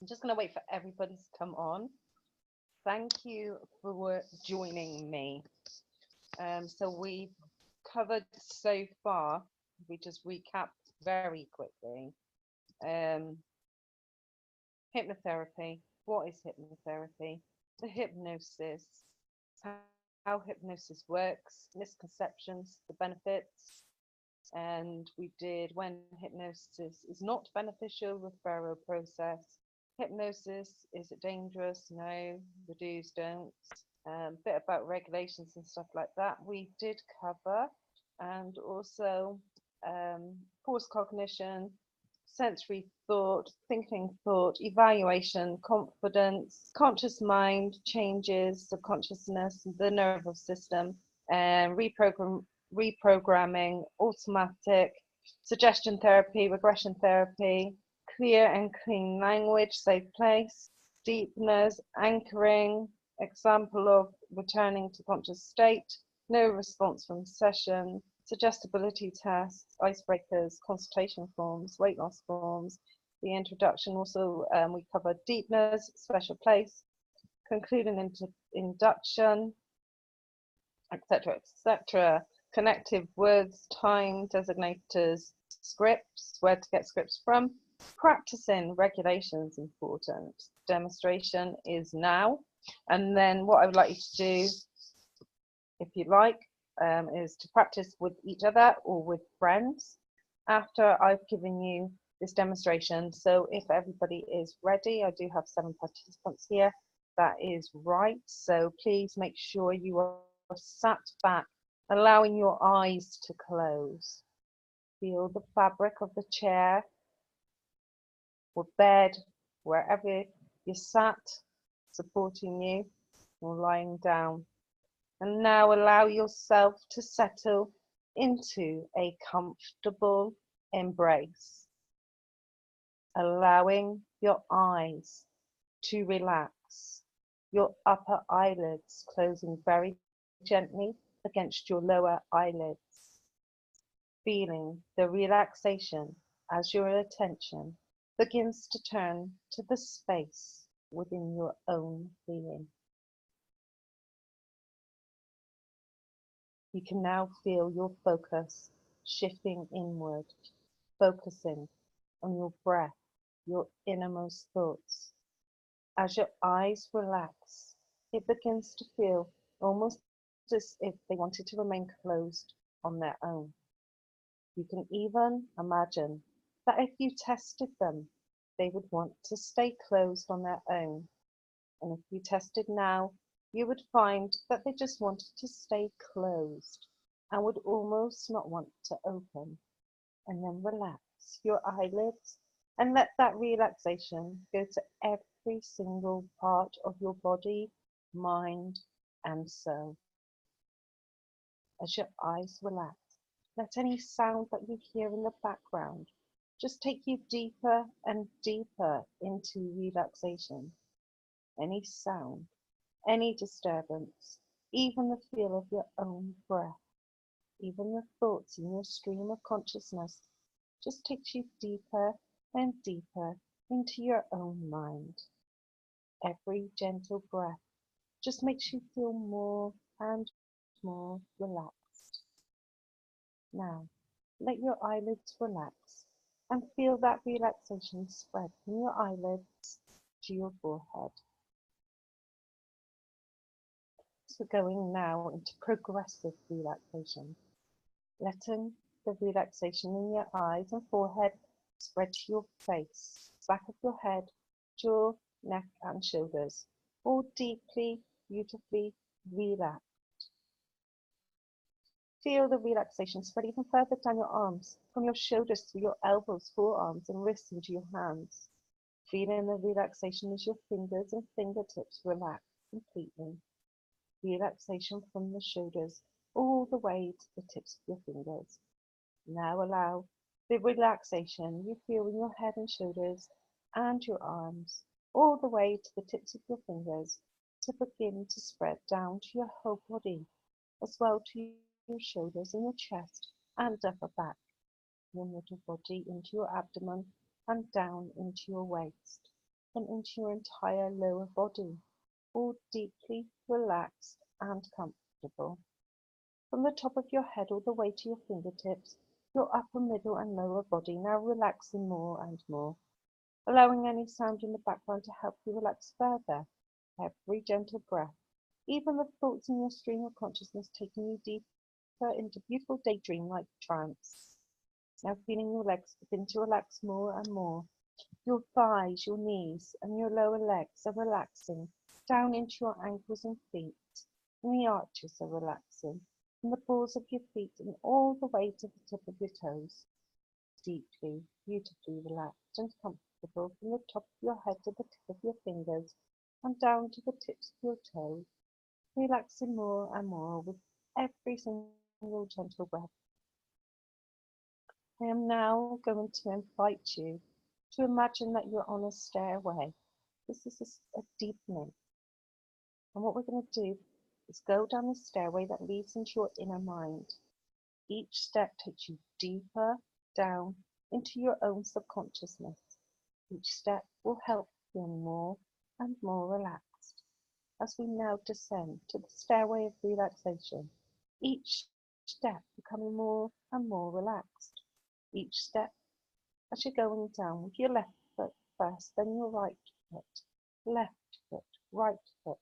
I'm just going to wait for everybody to come on. Thank you for joining me. So we've covered so far, we just recap very quickly. Um, Hypnotherapy. What is hypnotherapy? The hypnosis, how hypnosis works, misconceptions, the benefits, and we did when hypnosis is not beneficial, referral process. Hypnosis, is it dangerous? No, the do's, don'ts. Bit about regulations and stuff like that we did cover, and also forced cognition, sensory thought, thinking thought, evaluation, confidence, conscious mind changes the consciousness, the nervous system, and reprogramming, automatic, suggestion therapy, regression therapy, clear and clean language, safe place, deepness, anchoring, example of returning to conscious state, no response from session, suggestibility tests, icebreakers, consultation forms, weight loss forms, the introduction. Also, we covered deepness, special place, concluding into induction, etc., etc. Connective words, time, designators, scripts, where to get scripts from. Practicing regulations important. Demonstration is now. And then what I would like you to do, if you like, is to practice with each other or with friends after I've given you this demonstration. So if everybody is ready, I do have 7 participants here. That is right. So please make sure you are sat back, allowing your eyes to close. Feel the fabric of the chair or bed, wherever you're sat, supporting you or lying down. And now allow yourself to settle into a comfortable embrace, allowing your eyes to relax, your upper eyelids closing very gently against your lower eyelids, feeling the relaxation as your attention begins to turn to the space within your own being. You can now feel your focus shifting inward, focusing on your breath, your innermost thoughts. As your eyes relax, it begins to feel almost as if they wanted to remain closed on their own. You can even imagine that if you tested them, they would want to stay closed on their own. And if you tested now, you would find that they just wanted to stay closed and would almost not want to open. And then relax your eyelids and let that relaxation go to every single part of your body, mind, and soul. As your eyes relax, let any sound that you hear in the background just take you deeper and deeper into relaxation. Any sound, any disturbance, even the feel of your own breath, even the thoughts in your stream of consciousness just takes you deeper and deeper into your own mind. Every gentle breath just makes you feel more and more relaxed. Now, let your eyelids relax and feel that relaxation spread from your eyelids to your forehead. So going now into progressive relaxation, letting the relaxation in your eyes and forehead spread to your face, back of your head, jaw, neck and shoulders, all deeply, beautifully relaxed. Feel the relaxation spread even further down your arms, from your shoulders through your elbows, forearms and wrists into your hands. Feeling the relaxation as your fingers and fingertips relax completely. Relaxation from the shoulders all the way to the tips of your fingers. Now allow the relaxation you feel in your head and shoulders and your arms all the way to the tips of your fingers to begin to spread down to your whole body, as well to your shoulders and your chest and upper back, your middle body into your abdomen and down into your waist. and into your entire lower body, all deeply relaxed and comfortable. From the top of your head all the way to your fingertips, your upper, middle and lower body now relaxing more and more, allowing any sound in the background to help you relax further. Every gentle breath, even the thoughts in your stream of consciousness taking you deeper into beautiful daydream-like trance. Now feeling your legs begin to relax more and more. Your thighs, your knees and your lower legs are relaxing down into your ankles and feet, and the arches are relaxing from the balls of your feet and all the way to the tip of your toes. Deeply, beautifully relaxed and comfortable from the top of your head to the tip of your fingers and down to the tips of your toes, relaxing more and more with every single gentle breath. I am now going to invite you to imagine that you're on a stairway. This is a deepening. And what we're going to do is go down the stairway that leads into your inner mind. Each step takes you deeper down into your own subconsciousness. Each step will help you feel more and more relaxed. As we now descend to the stairway of relaxation, each step becoming more and more relaxed. Each step as you're going down with your left foot first, then your right foot, left foot, right foot.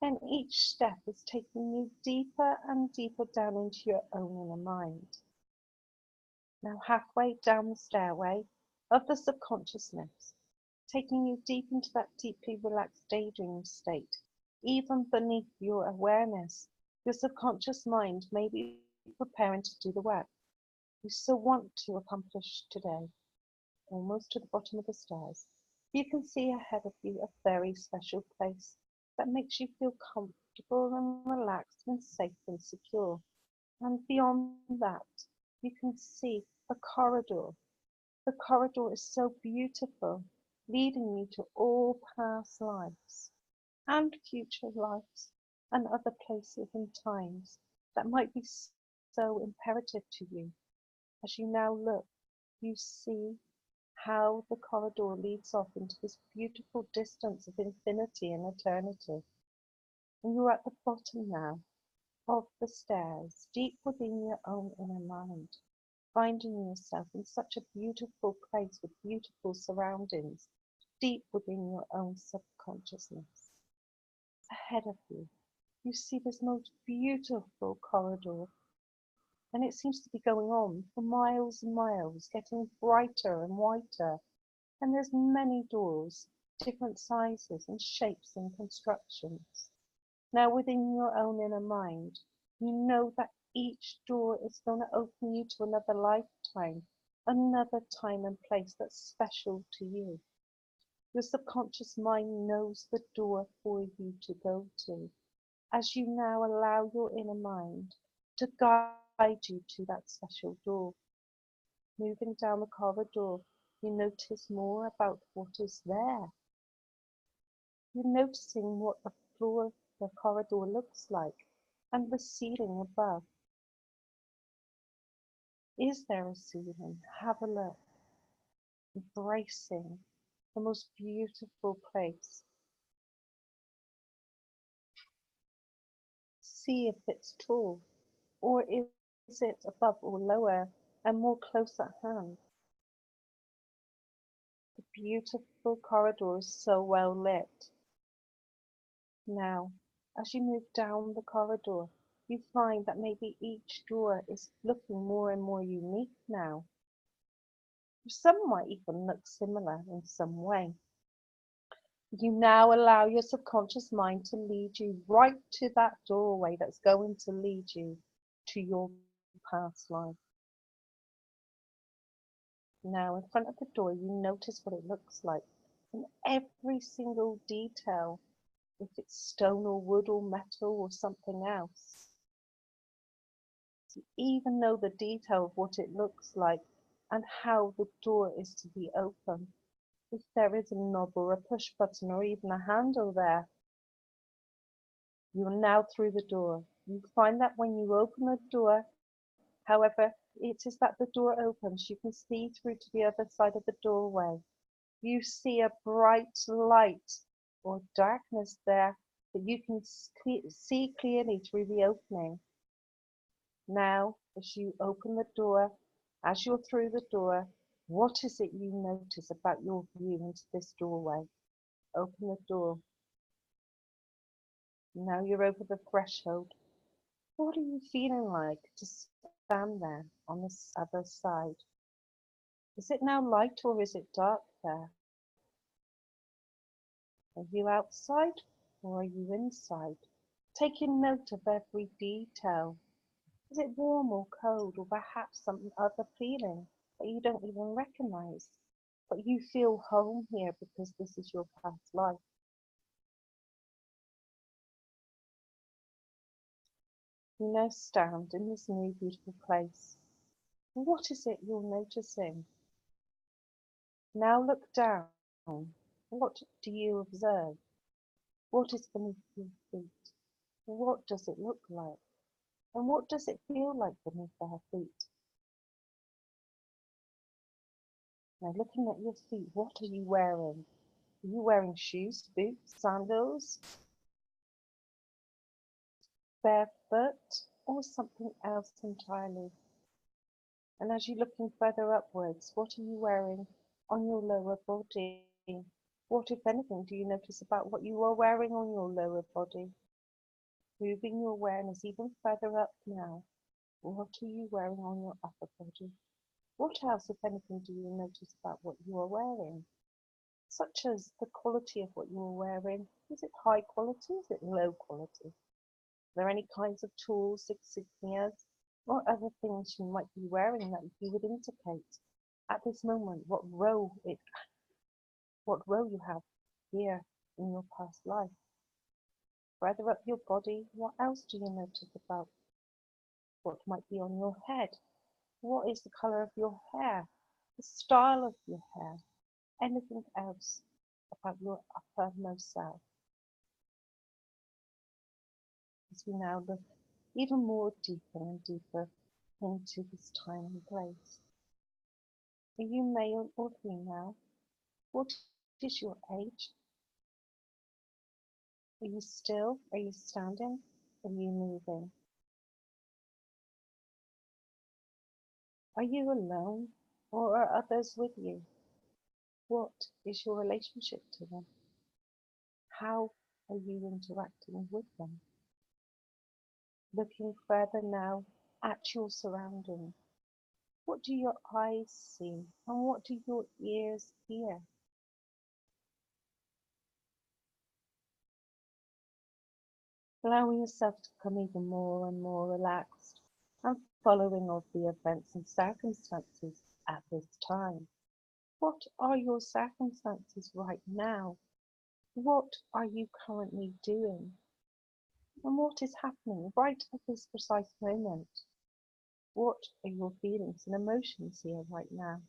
Then each step is taking you deeper and deeper down into your own inner mind. Now halfway down the stairway of the subconsciousness, taking you deep into that deeply relaxed daydream state, even beneath your awareness, your subconscious mind may be preparing to do the work you so want to accomplish today. Almost to the bottom of the stairs, you can see ahead of you a very special place that makes you feel comfortable and relaxed and safe and secure. And beyond that, you can see a corridor. The corridor is so beautiful, leading you to all past lives and future lives and other places and times that might be so imperative to you. As you now look, you see how the corridor leads off into this beautiful distance of infinity and eternity. And you're at the bottom now of the stairs, deep within your own inner mind, finding yourself in such a beautiful place with beautiful surroundings, deep within your own subconsciousness. Ahead of you, you see this most beautiful corridor, and it seems to be going on for miles and miles, getting brighter and whiter. And there's many doors, different sizes and shapes and constructions. Now within your own inner mind, you know that each door is going to open you to another lifetime, another time and place that's special to you. Your subconscious mind knows the door for you to go to, as you now allow your inner mind to guide you to that special door. Moving down the corridor, you notice more about what is there. You're noticing what the floor of the corridor looks like and the ceiling above. Is there a ceiling? Have a look. Embracing the most beautiful place. See if it's tall, or is it above or lower and more close at hand. The beautiful corridor is so well lit. Now, as you move down the corridor, you find that maybe each door is looking more and more unique now. Some might even look similar in some way. You now allow your subconscious mind to lead you right to that doorway that's going to lead you to your past life. Now, in front of the door, you notice what it looks like in every single detail, if it's stone or wood or metal or something else. You even know the detail of what it looks like and how the door is to be opened. If there is a knob or a push button or even a handle there. You are now through the door. You find that when you open the door, however, it is that the door opens, you can see through to the other side of the doorway. You see a bright light or darkness there that you can see clearly through the opening. Now, as you open the door, as you're through the door, what is it you notice about your view into this doorway? Open the door. Now you're over the threshold. What are you feeling like to stand there on this other side? Is it now light or is it dark there? Are you outside or are you inside? Taking note of every detail. Is it warm or cold or perhaps some other feeling that you don't even recognize? But you feel home here because this is your past life. You now stand in this new beautiful place. What is it you're noticing? Now look down. What do you observe? What is beneath your feet? What does it look like? And what does it feel like beneath our feet? Now looking at your feet, what are you wearing? Are you wearing shoes, boots, sandals, barefoot, or something else entirely? And as you're looking further upwards, what are you wearing on your lower body? What, if anything, do you notice about what you are wearing on your lower body? Moving your awareness even further up now. What are you wearing on your upper body? What else, if anything, do you notice about what you are wearing? Such as the quality of what you are wearing. Is it high quality? Is it low quality? Are there any kinds of tools, insignias, or other things you might be wearing that you would indicate at this moment what role you have here in your past life? Further up your body, what else do you notice about what might be on your head? What is the color of your hair? The style of your hair? Anything else about your uppermost self? As we now look even more deeper and deeper into this time and place. Are you male or female? What is your age? Are you still? Are you standing? Are you moving? Are you alone or are others with you? What is your relationship to them? How are you interacting with them? Looking further now at your surroundings. What do your eyes see and what do your ears hear? Allowing yourself to become even more and more relaxed and following of the events and circumstances at this time. What are your circumstances right now? What are you currently doing? And what is happening right at this precise moment? What are your feelings and emotions here right now?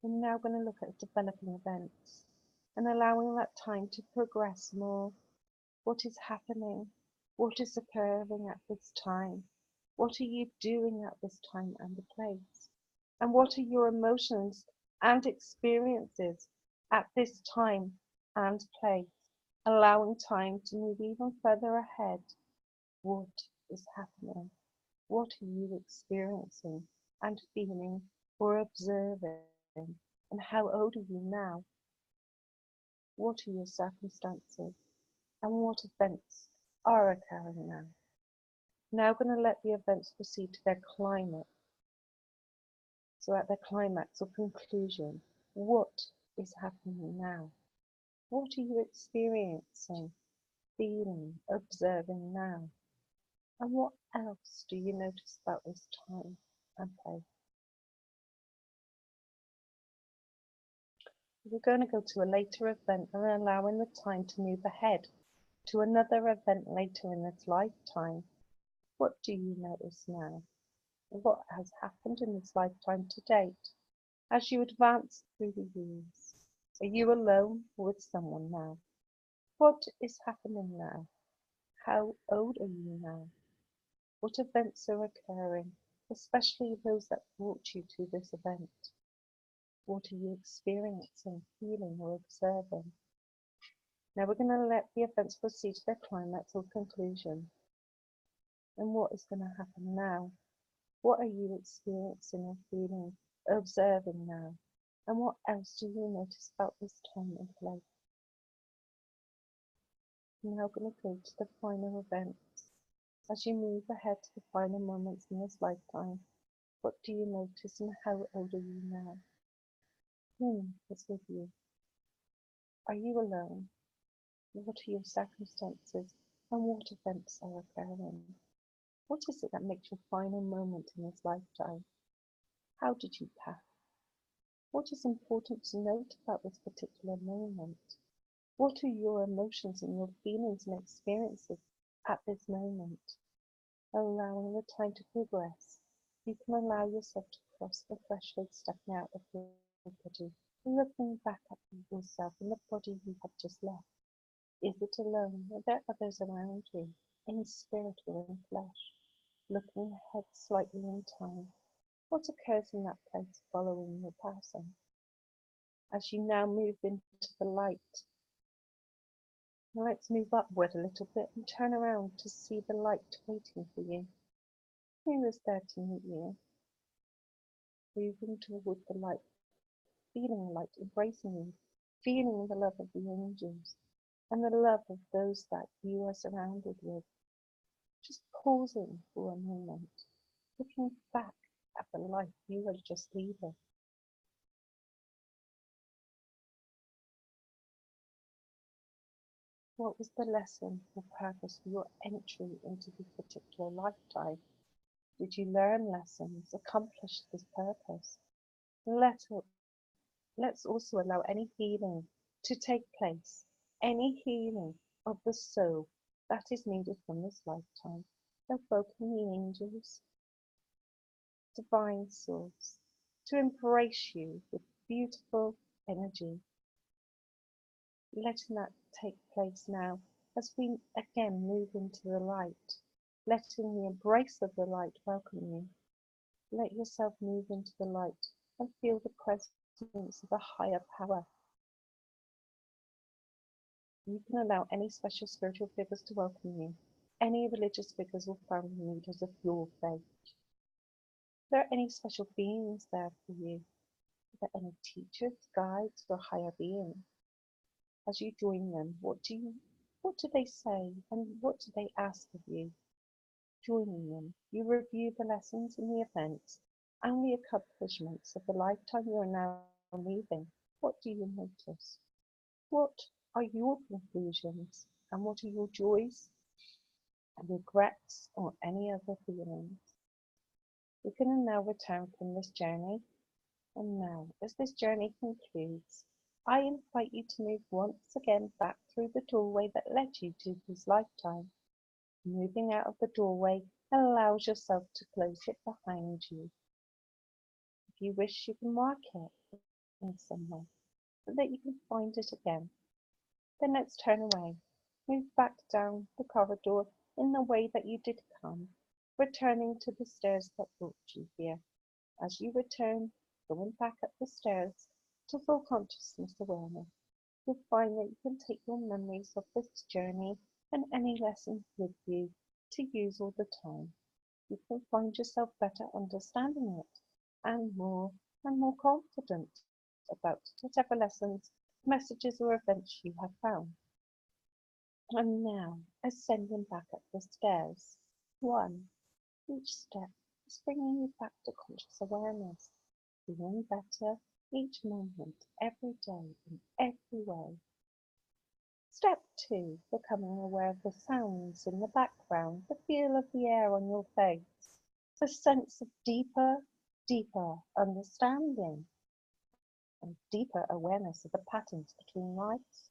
We're now going to look at developing events and allowing that time to progress more. What is happening? What is occurring at this time? What are you doing at this time and the place? And what are your emotions and experiences at this time and place? Allowing time to move even further ahead. What is happening? What are you experiencing and feeling or observing? And how old are you now? What are your circumstances? And what events are occurring now? Now going to let the events proceed to their climax. So at their climax or conclusion, what is happening now? What are you experiencing, feeling, observing now? And what else do you notice about this time and place? We're going to go to a later event and allowing the time to move ahead to another event later in this lifetime. What do you notice now? What has happened in this lifetime to date as you advance through the years? Are you alone or with someone now? What is happening now? How old are you now? What events are occurring, especially those that brought you to this event? What are you experiencing, feeling, or observing? Now we're going to let the events proceed to their climax or conclusion. And what is going to happen now? What are you experiencing or feeling, observing now? And what else do you notice about this time and place? I'm now going to go to the final events. As you move ahead to the final moments in this lifetime, what do you notice and how old are you now? Who is with you? Are you alone? What are your circumstances and what events are occurring? What is it that makes your final moment in this lifetime? How did you pass? What is important to note about this particular moment? What are your emotions and your feelings and experiences at this moment? Allowing the time to progress, you can allow yourself to cross the threshold, stepping out of your body, looking back at yourself in the body you have just left. Is it alone? Are there others around you, in spirit or in flesh? Looking ahead slightly in time, what occurs in that place following your passing? As you now move into the light, let's move upward a little bit and turn around to see the light waiting for you. Who is there to meet you? Moving toward the light, feeling the light embracing you, feeling the love of the angels and the love of those that you are surrounded with. Just pausing for a moment, looking back at the life you are just leaving. What was the lesson or purpose for your entry into this particular lifetime? Did you learn lessons, accomplish this purpose? Let's also allow any healing to take place, any healing of the soul that is needed from this lifetime. Evoking the angels, divine source, to embrace you with beautiful energy. Letting that take place now as we again move into the light, letting the embrace of the light welcome you. Let yourself move into the light and feel the presence of a higher power. You can allow any special spiritual figures to welcome you, any religious figures or family leaders of your faith. Are there any special beings there for you? Are there any teachers, guides, or higher beings? As you join them, what do they say and what do they ask of you? Joining them, you review the lessons and the events and the accomplishments of the lifetime you are now leaving. What do you notice? What are your conclusions and what are your joys and regrets or any other feelings? We're going to now return from this journey, and now as this journey concludes, I invite you to move once again back through the doorway that led you to this lifetime. Moving out of the doorway allows yourself to close it behind you. If you wish, you can mark it in some way so that you can find it again. Then let's turn away. Move back down the corridor in the way that you did come, returning to the stairs that brought you here. As you return, going back up the stairs to full consciousness awareness, you'll find that you can take your memories of this journey and any lessons with you to use all the time. You can find yourself better understanding it and more confident about whatever lessons, messages or events you have found. And now, ascending back up the stairs. 1. Each step is bringing you back to conscious awareness, feeling better each moment, every day, in every way. Step 2. Becoming aware of the sounds in the background, the feel of the air on your face, the sense of deeper understanding and deeper awareness of the patterns between lights.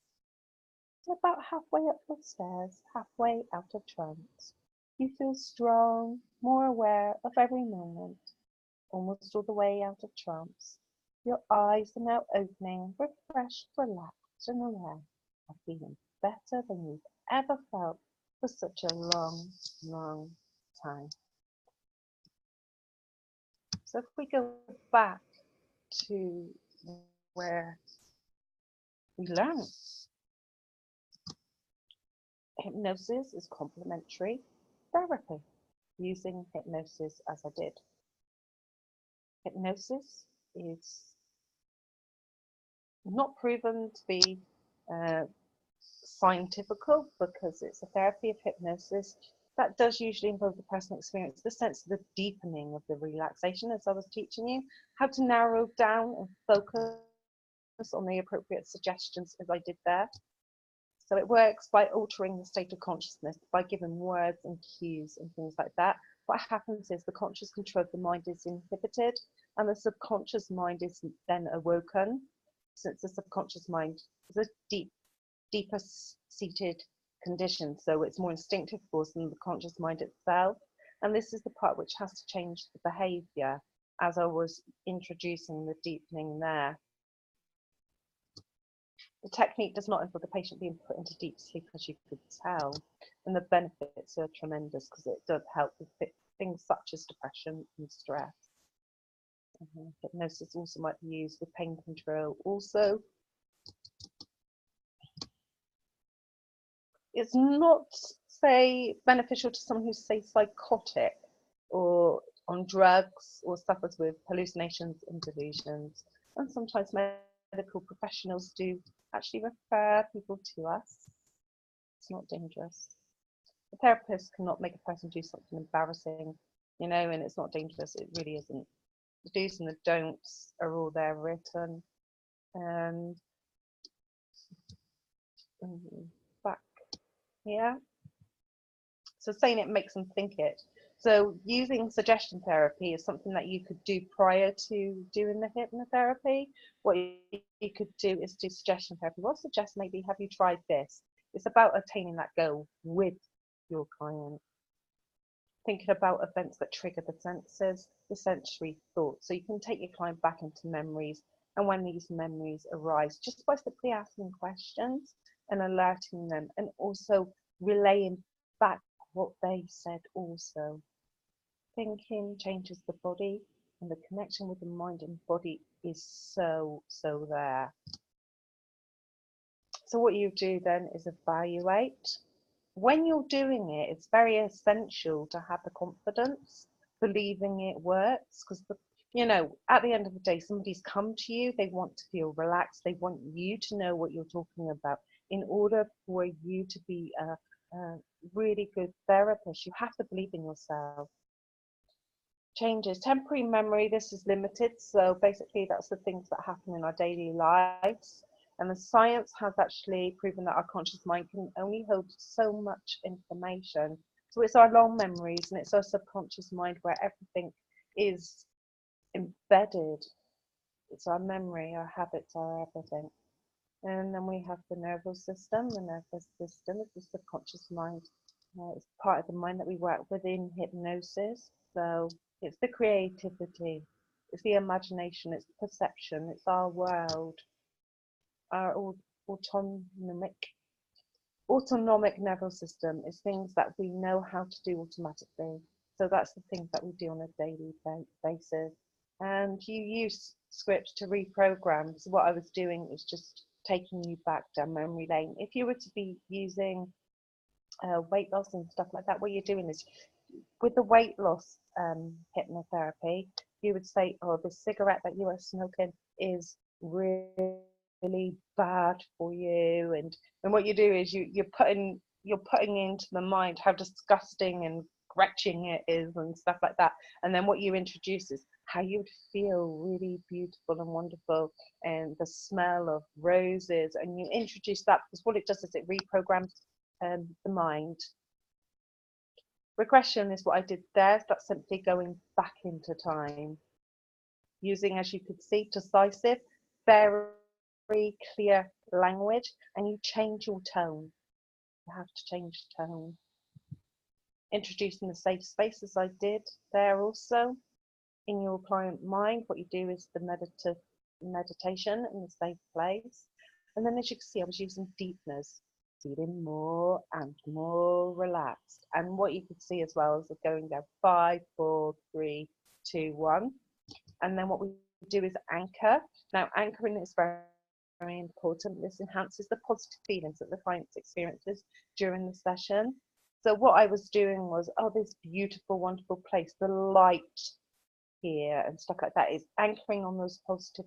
About halfway up the stairs, halfway out of trance, you feel strong, more aware of every moment, almost all the way out of trance. Your eyes are now opening, refreshed, relaxed and aware of feeling better than you've ever felt for such a long time. So if we go back to where we learn. Hypnosis is complementary therapy, using hypnosis as I did. Hypnosis is not proven to be scientific because it's a therapy of hypnosis that does usually involve the person experience the sense of the deepening of the relaxation, as I was teaching you, how to narrow down and focus on the appropriate suggestions as I did there. So it works by altering the state of consciousness, by giving words and cues and things like that. What happens is the conscious control of the mind is inhibited and the subconscious mind is then awoken, since the subconscious mind is a deeper seated condition, so it's more instinctive force than the conscious mind itself. And this is the part which has to change the behavior, as I was introducing the deepening there. The technique does not involve the patient being put into deep sleep, as you could tell, and the benefits are tremendous because it does help with things such as depression and stress. Hypnosis also might be used with pain control also. It's not, say, beneficial to someone who's, say, psychotic or on drugs or suffers with hallucinations and delusions. And sometimes medical professionals do actually refer people to us. It's not dangerous. A therapist cannot make a person do something embarrassing, you know, and it's not dangerous. It really isn't. The do's and the don'ts are all there written. And back here. So saying it makes them think it. So using suggestion therapy is something that you could do prior to doing the hypnotherapy. What you could do is do suggestion therapy. Well, suggest maybe, have you tried this? It's about attaining that goal with your client. Thinking about events that trigger the senses, the sensory thoughts. So you can take your client back into memories, and when these memories arise, just by simply asking questions and alerting them, and also relaying back what they said also. Thinking changes the body, and the connection with the mind and body is so there. So what you do then is evaluate. When you're doing it, it's very essential to have the confidence, believing it works, because you know, at the end of the day, somebody's come to you, they want to feel relaxed, they want you to know what you're talking about. In order for you to be a really good therapist, you have to believe in yourself. Changes temporary memory, this is limited, so basically that's the things that happen in our daily lives, and the science has actually proven that our conscious mind can only hold so much information. So it's our long memories and it's our subconscious mind where everything is embedded. It's our memory, our habits, our everything. And then we have the nervous system. The nervous system is the subconscious mind. It's part of the mind that we work with in hypnosis. So it's the creativity, it's the imagination, it's the perception, it's our world, our autonomic nervous system is things that we know how to do automatically. So that's the things that we do on a daily basis. And you use script to reprogram. So what I was doing was just taking you back down memory lane. If you were to be using weight loss and stuff like that, what you're doing is with the weight loss hypnotherapy, you would say, oh, the cigarette that you are smoking is really bad for you, and what you do is you're putting into the mind how disgusting and retching it is and stuff like that, and then what you introduce is how you would feel really beautiful and wonderful, and the smell of roses, and you introduce that because what it does is it reprograms the mind. Regression is what I did there. That's simply going back into time, using, as you could see, decisive, very clear language, and you change your tone. You have to change tone. Introducing the safe space, as I did there also. In your client mind, what you do is the meditation in the safe place. And then, as you can see, I was using deepness, feeling more and more relaxed. And what you could see as well is going down 5, 4, 3, 2, 1. And then what we do is anchor. Now, anchoring is very important. This enhances the positive feelings that the client experiences during the session. So what I was doing was, oh, this beautiful, wonderful place, the light here and stuff like that, is anchoring on those positive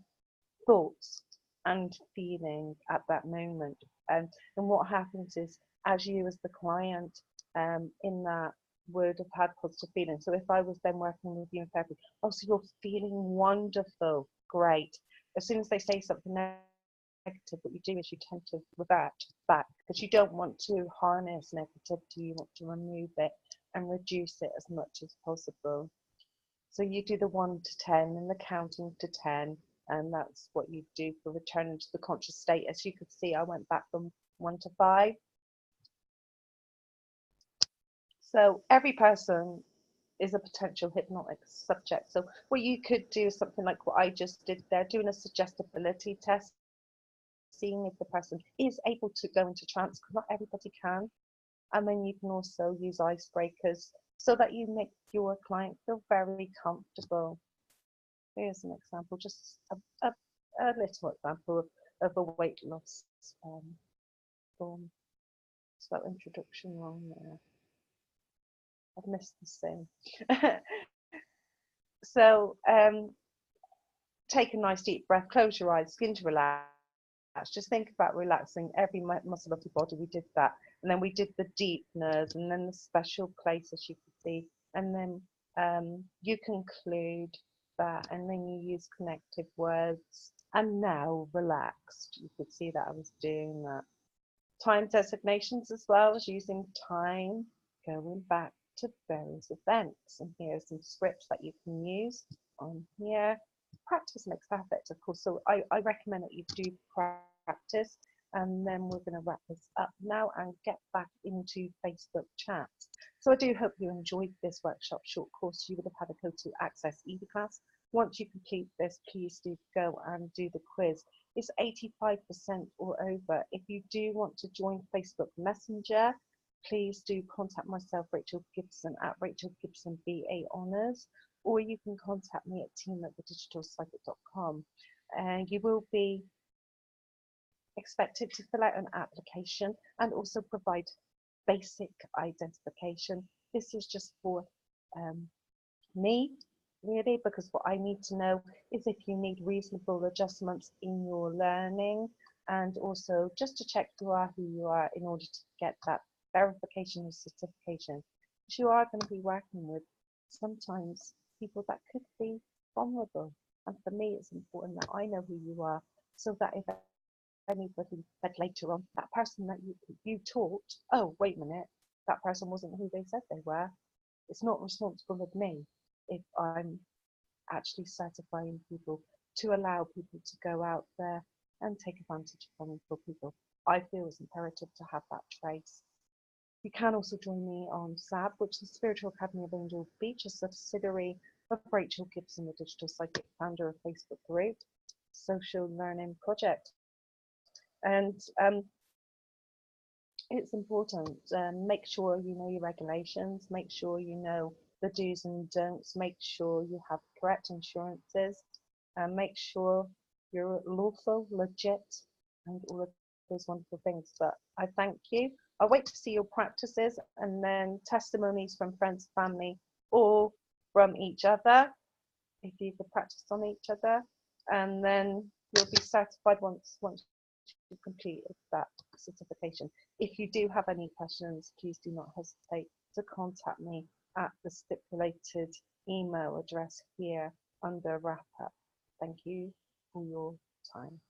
thoughts and feeling at that moment. And what happens is, as you as the client in that would have had positive feelings. So if I was then working with you in therapy, oh, so you're feeling wonderful, great. As soon as they say something negative, what you do is you tend to revert back because you don't want to harness negativity, you want to remove it and reduce it as much as possible. So you do the 1 to 10 and the counting to 10, and that's what you do for returning to the conscious state. As you could see, I went back from 1 to 5. So every person is a potential hypnotic subject. So what you could do is something like what I just did there, doing a suggestibility test, seeing if the person is able to go into trance, because not everybody can. And then you can also use icebreakers so that you make your client feel very comfortable. Here's an example, just a little example of a weight loss form. So introduction wrong there. I've missed the same. So take a nice deep breath, close your eyes, begin to relax. Just think about relaxing every muscle of your body. We did that. And then we did the deepeners and then the special place, as you can see. And then you conclude that, and then you use connective words. And now relaxed. You could see that I was doing that. Time designations as well, as using time, going back to various events. And here are some scripts that you can use on here. Practice makes perfect, of course. So I recommend that you do practice. And then we're going to wrap this up now and get back into Facebook chat. So I do hope you enjoyed this workshop short course. You would have had a code to access either class. Once you complete this, please do go and do the quiz. It's 85% or over. If you do want to join Facebook Messenger, please do contact myself, Rachel Gibson, at Rachel Gibson BA Honours, or you can contact me at team@thedigitalpsychic.com. And you will be expected to fill out an application and also provide basic identification. This is just for me, really, because what I need to know is if you need reasonable adjustments in your learning, and also just to check you are who you are in order to get that verification or certification. Because you are going to be working with sometimes people that could be vulnerable, and for me it's important that I know who you are, so that if anybody said later on, that person that you taught, oh, wait a minute, that person wasn't who they said they were. It's not responsible of me if I'm actually certifying people to allow people to go out there and take advantage of vulnerable people. I feel it's imperative to have that trace. You can also join me on SAB, which is the Spiritual Academy of Angel Beach, a subsidiary of Rachel Gibson, the digital psychic founder of Facebook group, social learning project. And it's important. Make sure you know your regulations, make sure you know the do's and don'ts, make sure you have correct insurances, and make sure you're lawful, legit, and all of those wonderful things. But I thank you. I'll wait to see your practices and then testimonies from friends, family, or from each other, if you could practice on each other, and then you'll be certified once you've completed that certification. If you do have any questions, please do not hesitate to contact me at the stipulated email address here under wrap up. Thank you for your time.